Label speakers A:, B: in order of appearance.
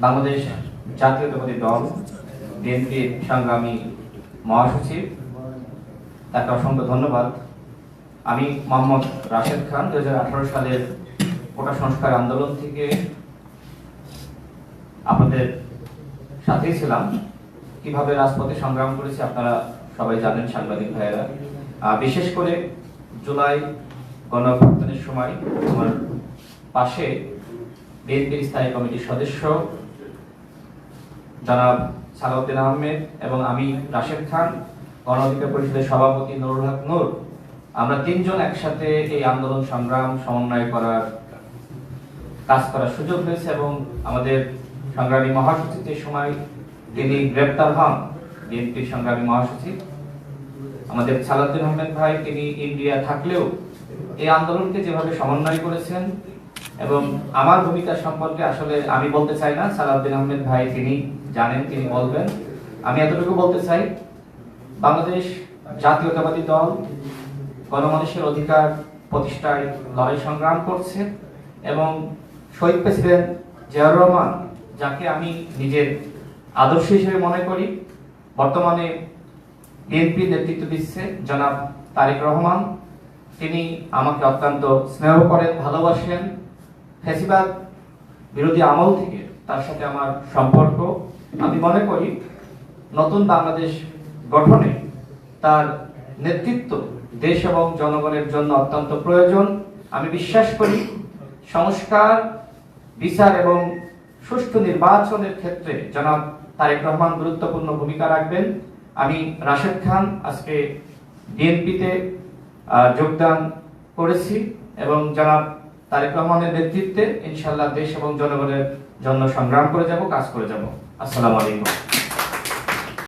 A: বাংলাদেশ জাতীয়তাবাদী দল বিএনপির সংগ্রামী মহাসচিব, তাকে অসংখ্য ধন্যবাদ। আমি মোহাম্মদ রাশেদ খান 2018 সালের কোটা সংস্কার আন্দোলন থেকে আপনাদের সাথেই ছিলাম। কিভাবে রাজপথে সংগ্রাম করেছি আপনারা সবাই জানেন, সাংবাদিক ভাইয়েরা। বিশেষ করে জুলাই গণঅভ্যুত্থানের সময় আমার পাশে বিএনপির স্থায়ী কমিটির সদস্য জনাব সালাউদ্দিন আহমেদ এবং আমি রাশেদ খান, গণ অধিকার পরিষদের সভাপতি নুরুল হক নূর, আমরা তিনজন একসাথে এই আন্দোলন সংগ্রাম সমন্বয় করার কাজ করার সুযোগ হয়েছে। এবং আমাদের সংগ্রামী মহাসচিব এই সময় তিনি গ্রেপ্তার হন, বিএনপির সংগ্রামী মহাসচিব আমাদের সালাউদ্দিন আহমেদ ভাই, তিনি ইন্ডিয়া থাকলেও এই আন্দোলনকে যেভাবে সমন্বয় করেছেন এবং আমার ভূমিকা সম্পর্কে আসলে আমি বলতে চাই না, সালাউদ্দিন আহমেদ ভাই তিনি জানেন, তিনি বলবেন। আমি এতটুকু বলতে চাই, বাংলাদেশ জাতীয়তাবাদী দল গণমানুষের অধিকার প্রতিষ্ঠায় লড়াই সংগ্রাম করছে এবং শহীদ প্রেসিডেন্ট জিয়াউর রহমান, যাকে আমি নিজের আদর্শ হিসেবে মনে করি, বর্তমানে বিএনপি নেতৃত্ব দিচ্ছে জনাব তারেক রহমান, তিনি আমাকে অত্যন্ত স্নেহ করেন, ভালোবাসেন। ফ্যাসিবাদ বিরোধী আমল থেকে তার সাথে আমার সম্পর্ক। আমি মনে করি নতুন বাংলাদেশ গঠনে তার নেতৃত্ব দেশ এবং জনগণের জন্য অত্যন্ত প্রয়োজন। আমি বিশ্বাস করি সংস্কার, বিচার এবং সুষ্ঠু নির্বাচনের ক্ষেত্রে জনাব তারেক রহমান গুরুত্বপূর্ণ ভূমিকা রাখবেন। আমি রাশেদ খান আজকে বিএনপিতে যোগদান করেছি এবং জনাব তারেক রহমানের নেতৃত্বে ইনশাআল্লাহ দেশ এবং জনগণের জন্য সংগ্রাম করে যাব, কাজ করে যাব। আসসালামু আলাইকুম।